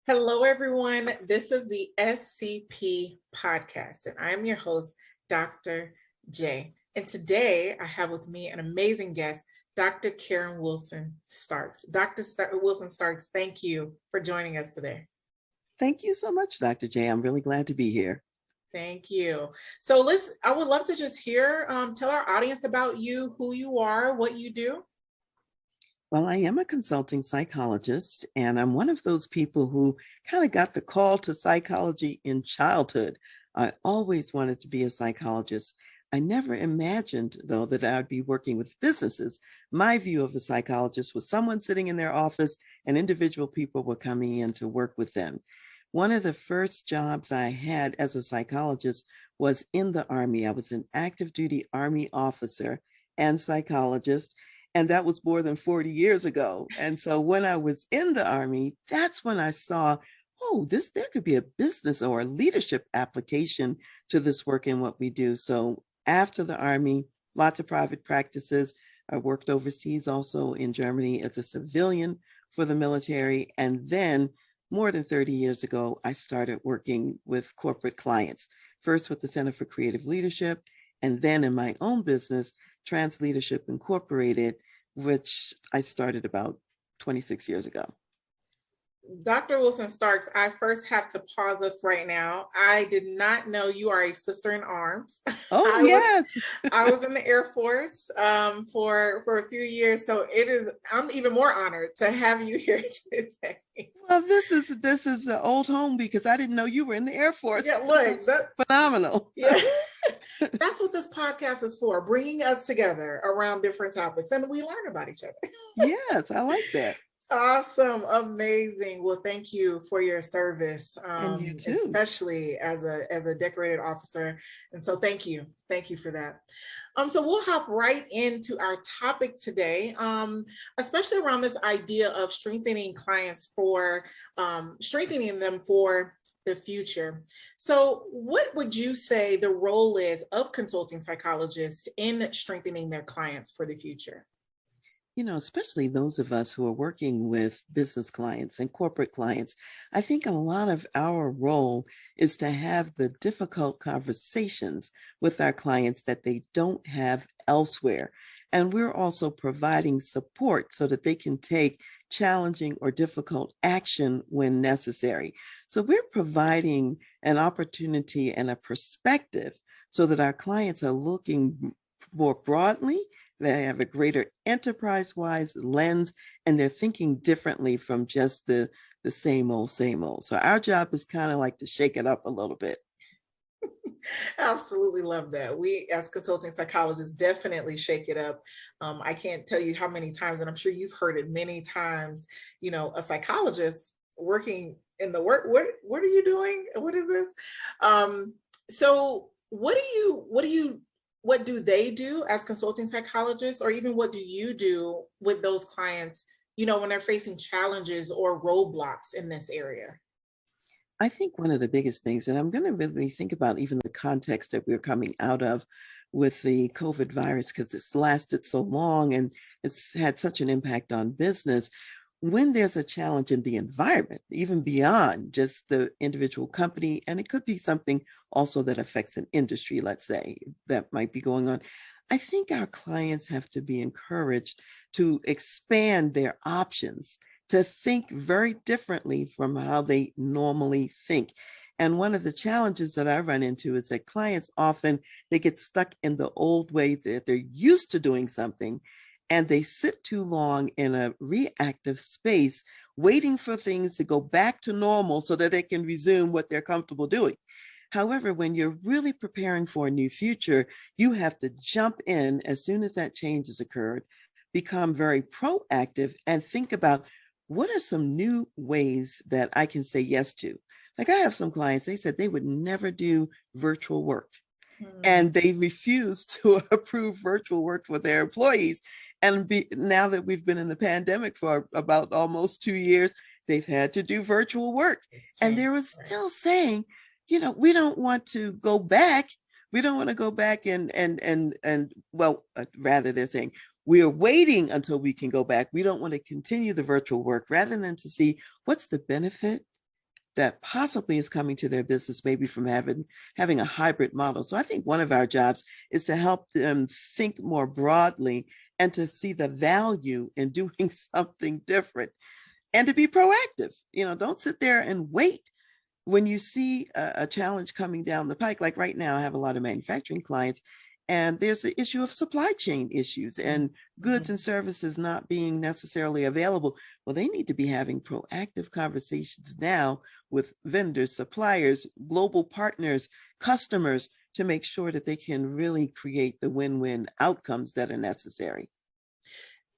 Hello, everyone. This is the SCP podcast, and I'm your host, Dr. J. And today I have with me an amazing guest, Dr. Karen Wilson Starks. Wilson Starks, thank you for joining us today. Thank you so much, Dr. J. I'm really glad to be here. Thank you. So I would love to just tell our audience about you, who you are, what you do. Well, I am a consulting psychologist, and I'm one of those people who kind of got the call to psychology in childhood. I always wanted to be a psychologist. I never imagined, though, that I would be working with businesses. My view of a psychologist was someone sitting in their office and individual people were coming in to work with them. One of the first jobs I had as a psychologist was in the Army. I was an active duty Army officer and psychologist. And that was more than 40 years ago. And so when I was in the Army, that's when I saw, there could be a business or a leadership application to this work and what we do. So after the Army, lots of private practices. I worked overseas also in Germany as a civilian for the military. And then more than 30 years ago, I started working with corporate clients, first with the Center for Creative Leadership, and then in my own business, Trans Leadership Incorporated, which I started about 26 years ago. Dr. Wilson Starks, I first have to pause us right now. I did not know you are a sister in arms. Oh, yes. I was in the Air Force for a few years. So I'm even more honored to have you here today. Well, this is an old home because I didn't know you were in the Air Force. Yeah, look, that's phenomenal. Yeah. That's what this podcast is for, bringing us together around different topics and we learn about each other. Yes, I like that. Awesome. Amazing. Well, thank you for your service, and you too. Especially as a decorated officer. And so thank you. Thank you for that. So we'll hop right into our topic today, especially around this idea of strengthening clients strengthening them for the future. So what would you say the role is of consulting psychologists in strengthening their clients for the future? Especially those of us who are working with business clients and corporate clients, I think a lot of our role is to have the difficult conversations with our clients that they don't have elsewhere. And we're also providing support so that they can take challenging or difficult action when necessary. So we're providing an opportunity and a perspective so that our clients are looking more broadly. They have a greater enterprise-wise lens, and they're thinking differently from just the same old, same old. So our job is kind of like to shake it up a little bit. Absolutely love that. We, as consulting psychologists, definitely shake it up. I can't tell you how many times, and I'm sure you've heard it many times, a psychologist working in the work, what are you doing? What is this? So what do they do as consulting psychologists, or even what do you do with those clients, when they're facing challenges or roadblocks in this area? I think one of the biggest things, and I'm going to really think about even the context that we're coming out of with the COVID virus, because it's lasted so long and it's had such an impact on business. When there's a challenge in the environment, even beyond just the individual company, and it could be something also that affects an industry, let's say, that might be going on, I think our clients have to be encouraged to expand their options, to think very differently from how they normally think. And one of the challenges that I run into is that clients often, they get stuck in the old way that they're used to doing something, and they sit too long in a reactive space, waiting for things to go back to normal so that they can resume what they're comfortable doing. However, when you're really preparing for a new future, you have to jump in as soon as that change has occurred, become very proactive, and think about what are some new ways that I can say yes to. Like I have some clients, they said they would never do virtual work. And they refuse to approve virtual work for their employees. And now that we've been in the pandemic for about almost 2 years, they've had to do virtual work. And they were still saying, we don't want to go back. We don't want to go back rather they're saying, we are waiting until we can go back. We don't want to continue the virtual work, rather than to see what's the benefit that possibly is coming to their business, maybe from having a hybrid model. So I think one of our jobs is to help them think more broadly and to see the value in doing something different and to be proactive. Don't sit there and wait when you see a challenge coming down the pike. Like right now, I have a lot of manufacturing clients, and there's the issue of supply chain issues and goods and services not being necessarily available. Well, they need to be having proactive conversations now with vendors, suppliers, global partners, customers, to make sure that they can really create the win-win outcomes that are necessary.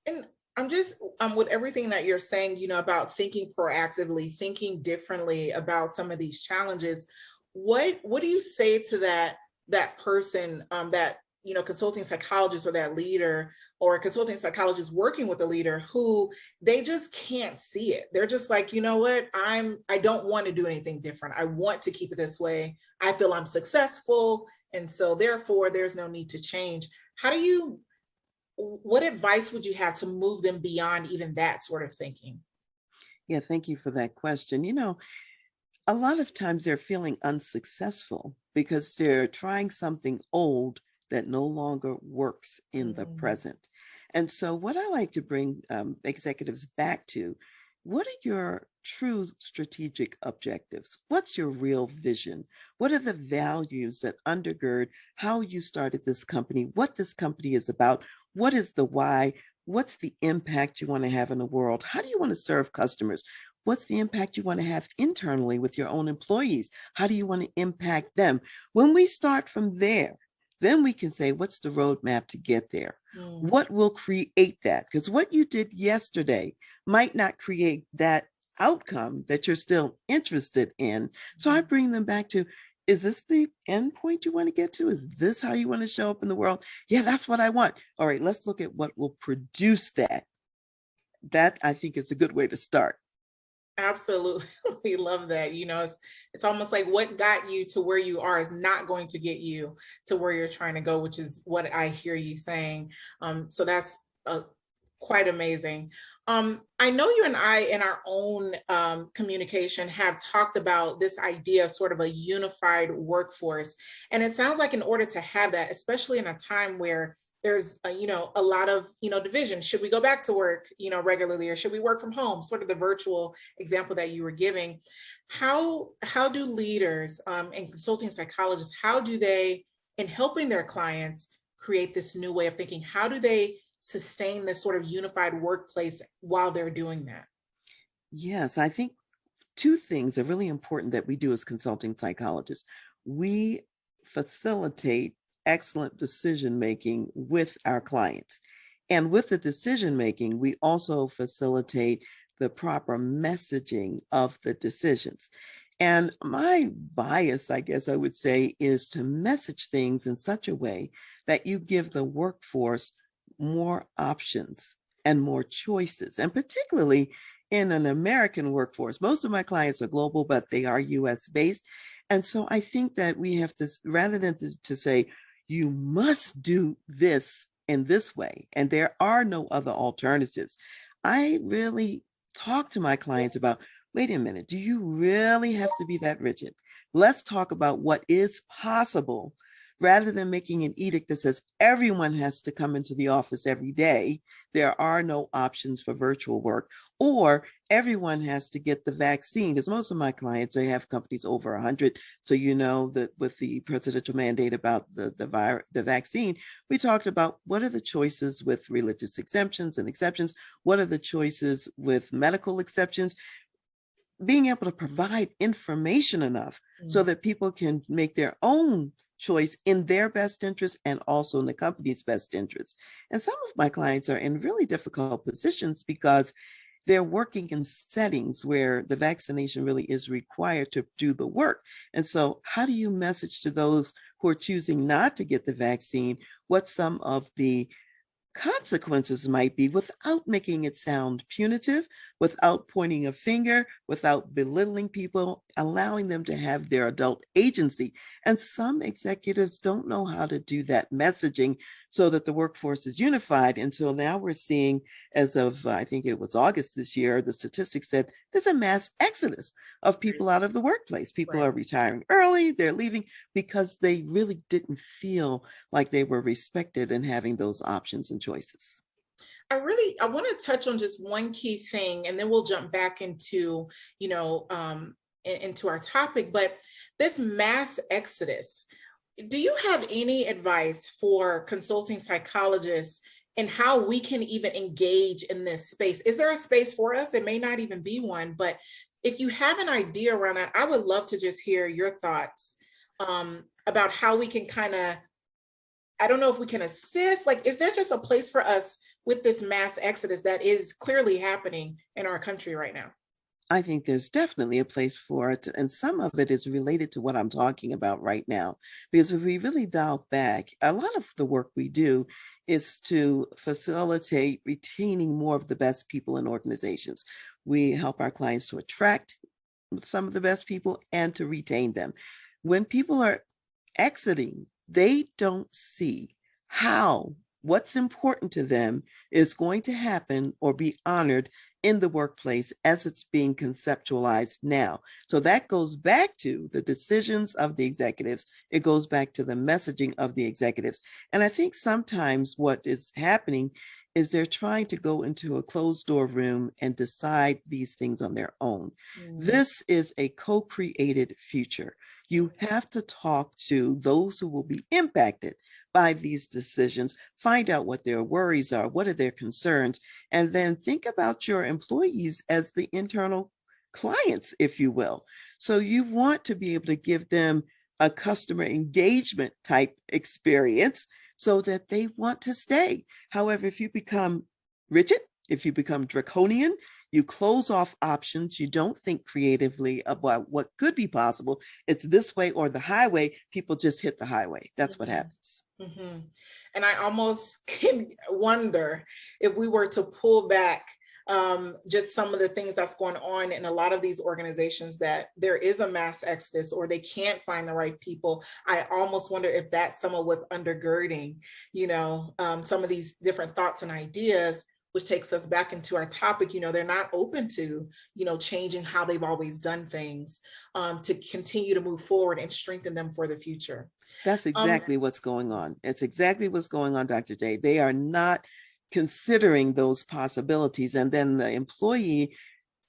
And I'm just with everything that you're saying, about thinking proactively, thinking differently about some of these challenges. What do you say to that person, that consulting psychologist or that leader or a consulting psychologist working with a leader who they just can't see it? They're just like, you know what, I don't want to do anything different. I want to keep it this way. I feel I'm successful, and so therefore there's no need to change. What advice would you have to move them beyond even that sort of thinking? Yeah, thank you for that question. A lot of times they're feeling unsuccessful because they're trying something old that no longer works in the present. And so what I like to bring executives back to, what are your true strategic objectives? What's your real vision? What are the values that undergird how you started this company, what this company is about? What is the why? What's the impact you want to have in the world? How do you want to serve customers? What's the impact you want to have internally with your own employees? How do you want to impact them? When we start from there, then we can say, what's the roadmap to get there? What will create that? Because what you did yesterday might not create that outcome that you're still interested in. So I bring them back to, is this the end point you want to get to? Is this how you want to show up in the world? Yeah, that's what I want. All right, let's look at what will produce that. That, I think, is a good way to start. Absolutely. We love that. It's almost like what got you to where you are is not going to get you to where you're trying to go, which is what I hear you saying. So that's quite amazing. I know you and I, in our own communication, have talked about this idea of sort of a unified workforce. And it sounds like in order to have that, especially in a time where there's a lot of division, should we go back to work regularly, or should we work from home, sort of the virtual example that you were giving. How do leaders and consulting psychologists, how do they, in helping their clients create this new way of thinking, how do they sustain this sort of unified workplace while they're doing that? Yes, I think two things are really important that we do as consulting psychologists. We facilitate excellent decision making with our clients. And with the decision making, we also facilitate the proper messaging of the decisions. And my bias, I guess I would say, is to message things in such a way that you give the workforce more options and more choices, and particularly in an American workforce. Most of my clients are global, but they are US based. And so I think that we have to, rather than to say, you must do this in this way, and there are no other alternatives, I really talk to my clients about, wait a minute, do you really have to be that rigid? Let's talk about what is possible, rather than making an edict that says everyone has to come into the office every day. There are no options for virtual work, or everyone has to get the vaccine, because most of my clients, they have companies over 100. So that with the presidential mandate about the vaccine, we talked about what are the choices with religious exemptions and exceptions, what are the choices with medical exceptions, being able to provide information enough so that people can make their own choice in their best interest and also in the company's best interest. And some of my clients are in really difficult positions because they're working in settings where the vaccination really is required to do the work. And so how do you message to those who are choosing not to get the vaccine what some of the consequences might be, without making it sound punitive, without pointing a finger, without belittling people, allowing them to have their adult agency? And some executives don't know how to do that messaging so that the workforce is unified. And so now we're seeing, as of I think it was August this year, the statistics said there's a mass exodus of people out of the workplace. People Right. are retiring early, they're leaving because they really didn't feel like they were respected and having those options and choices. I want to touch on just one key thing, and then we'll jump back into, you know, into our topic. But this mass exodus, do you have any advice for consulting psychologists and how we can even engage in this space? Is there a space for us? It may not even be one, but if you have an idea around that, I would love to just hear your thoughts about how we can kind of, I don't know if we can assist. Like, is there just a place for us with this mass exodus that is clearly happening in our country right now? I think there's definitely a place for it. And some of it is related to what I'm talking about right now. Because if we really dial back, a lot of the work we do is to facilitate retaining more of the best people in organizations. We help our clients to attract some of the best people and to retain them. When people are exiting, they don't see how what's important to them is going to happen or be honored in the workplace as it's being conceptualized now. So that goes back to the decisions of the executives. It goes back to the messaging of the executives. And I think sometimes what is happening is they're trying to go into a closed door room and decide these things on their own. Mm. This is a co-created future. You have to talk to those who will be impacted by these decisions, find out what their worries are, what are their concerns, and then think about your employees as the internal clients, if you will. So you want to be able to give them a customer engagement type experience so that they want to stay. However, if you become rigid, if you become draconian, you close off options, you don't think creatively about what could be possible. It's this way or the highway. People just hit the highway. That's what happens. Mm-hmm. And I almost can wonder if we were to pull back just some of the things that's going on in a lot of these organizations, that there is a mass exodus or they can't find the right people. I almost wonder if that's some of what's undergirding, some of these different thoughts and ideas, which takes us back into our topic. They're not open to, changing how they've always done things, to continue to move forward and strengthen them for the future. That's exactly what's going on. It's exactly what's going on, Dr. J. They are not considering those possibilities. And then the employee,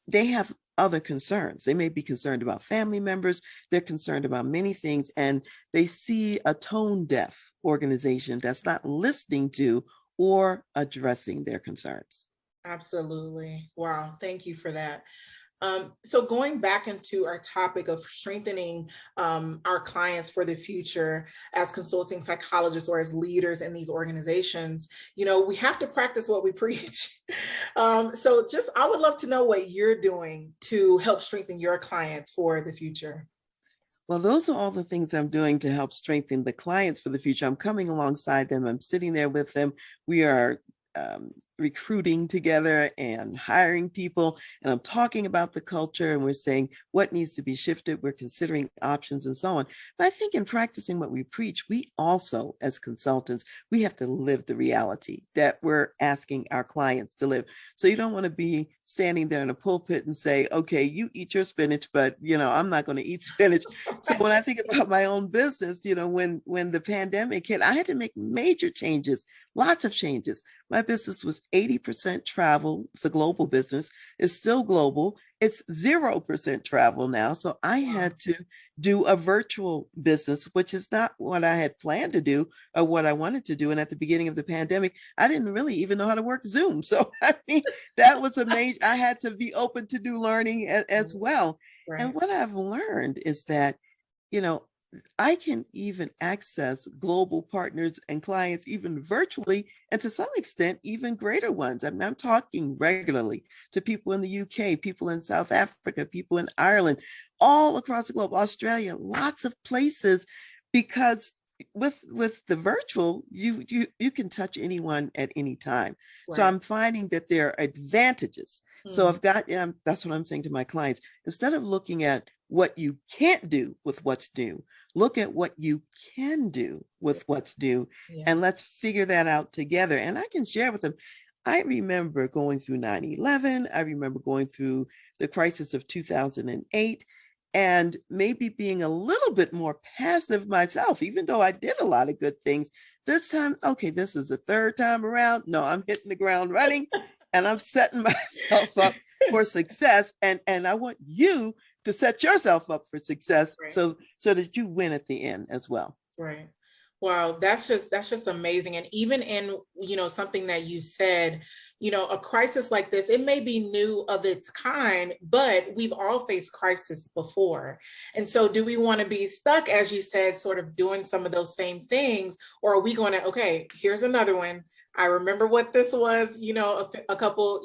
they have other concerns. They may be concerned about family members. They're concerned about many things. And they see a tone deaf organization that's not listening to or addressing their concerns. Absolutely. Wow. Thank you for that. So going back into our topic of strengthening our clients for the future as consulting psychologists or as leaders in these organizations, we have to practice what we preach. I would love to know what you're doing to help strengthen your clients for the future. Well, those are all the things I'm doing to help strengthen the clients for the future. I'm coming alongside them. I'm sitting there with them. We are recruiting together and hiring people, and I'm talking about the culture, and we're saying what needs to be shifted. We're considering options and so on. But I think in practicing what we preach, we also, as consultants, we have to live the reality that we're asking our clients to live. So you don't want to be standing there in a pulpit and say, okay, you eat your spinach, but I'm not going to eat spinach. So when I think about my own business, when the pandemic hit, I had to make major changes, lots of changes. My business was 80% travel. It's a global business. It's still global. It's 0% travel now. So I had to do a virtual business, which is not what I had planned to do or what I wanted to do. And at the beginning of the pandemic, I didn't really even know how to work Zoom. So I mean, that was amazing. I had to be open to do learning as well. Right. And what I've learned is that, I can even access global partners and clients even virtually, and to some extent, even greater ones. I mean, I'm talking regularly to people in the UK, people in South Africa, people in Ireland, all across the globe, Australia, lots of places, because with the virtual, you can touch anyone at any time. Right. So I'm finding that there are advantages. So I've got, that's what I'm saying to my clients. Instead of looking at what you can't do with what's new, look at what you can do with what's due, Yeah. and let's figure that out together. And I can share with them. I remember going through 9/11. I remember going through the crisis of 2008, and maybe being a little bit more passive myself, even though I did a lot of good things. This time, okay, this is the third time around. No, I'm hitting the ground running and I'm setting myself up for success. And I want you to set yourself up for success, Right. so that you win at the end as well. Right. Wow, that's just amazing. And even in, something that you said, a crisis like this, it may be new of its kind, but we've all faced crisis before. And so do we want to be stuck, as you said, sort of doing some of those same things? Or are we going to, okay, here's another one. I remember what this was, a couple,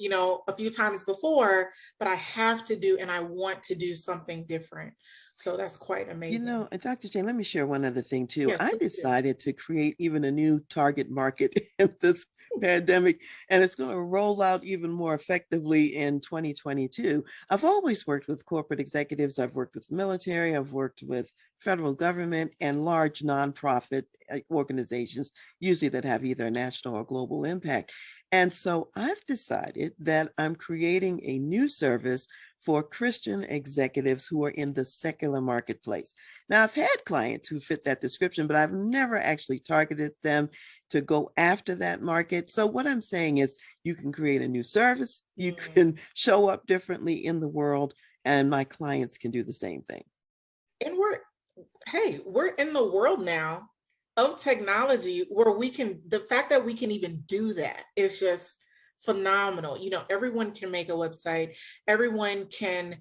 a few times before, but I have to do, and I want to do something different. So that's quite amazing. And Dr. Jane, let me share one other thing too. Yes, I decided to create even a new target market in this pandemic, and it's going to roll out even more effectively in 2022. I've always worked with corporate executives. I've worked with military. I've worked with federal government and large nonprofit organizations, usually that have either a national or global impact. And so I've decided that I'm creating a new service for Christian executives who are in the secular marketplace. Now, I've had clients who fit that description, but I've never actually targeted them to go after that market. So what I'm saying is you can create a new service, you can show up differently in the world, and my clients can do the same thing. And we're in the world now of technology where the fact that we can even do that is just phenomenal. Everyone can make a website. Everyone can,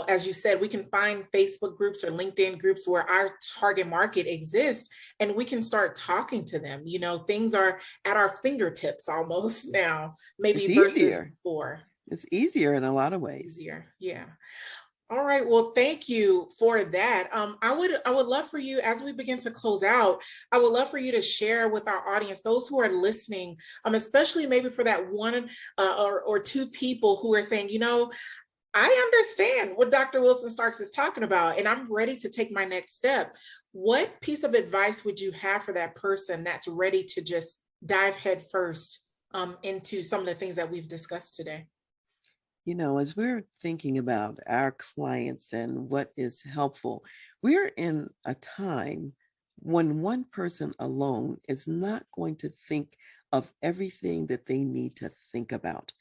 as you said, we can find Facebook groups or LinkedIn groups where our target market exists, and we can start talking to them. Things are at our fingertips almost now, maybe versus before. It's easier in a lot of ways. Easier, yeah. All right. Well, thank you for that. I would love for you, as we begin to close out, I would love for you to share with our audience, those who are listening, especially maybe for that one or two people who are saying, I understand what Dr. Wilson Starks is talking about, and I'm ready to take my next step. What piece of advice would you have for that person that's ready to just dive headfirst into some of the things that we've discussed today? As we're thinking about our clients and what is helpful, we're in a time when one person alone is not going to think of everything that they need to think about.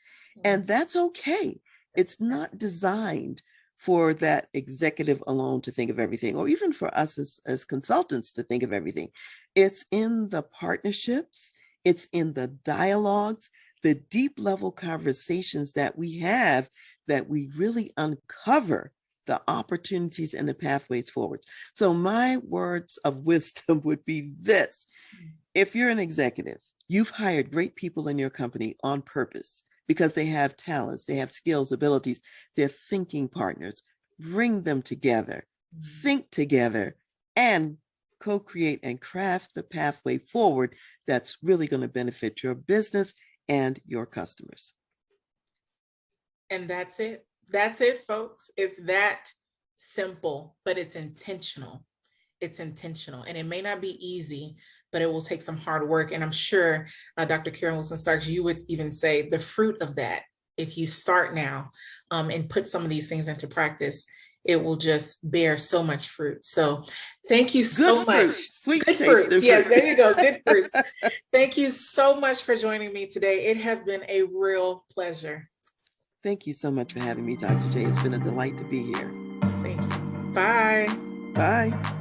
And that's okay. It's not designed for that executive alone to think of everything, or even for us as consultants to think of everything. It's in the partnerships, it's in the dialogues, the deep level conversations that we have, that we really uncover the opportunities and the pathways forwards. So my words of wisdom would be this: if you're an executive, you've hired great people in your company on purpose because they have talents, they have skills, abilities, they're thinking partners. Bring them together, think together, and co-create and craft the pathway forward that's really going to benefit your business and your customers. And that's it. That's it, folks. It's that simple, but it's intentional. It's intentional. And it may not be easy, but it will take some hard work. And I'm sure, Dr. Karen Wilson Starks, you would even say the fruit of that, if you start now and put some of these things into practice, it will just bear so much fruit. So thank you so much. Sweet good fruits. Yes, there you go. Good fruits. Thank you so much for joining me today. It has been a real pleasure. Thank you so much for having me, Dr. J. It's been a delight to be here. Thank you. Bye. Bye.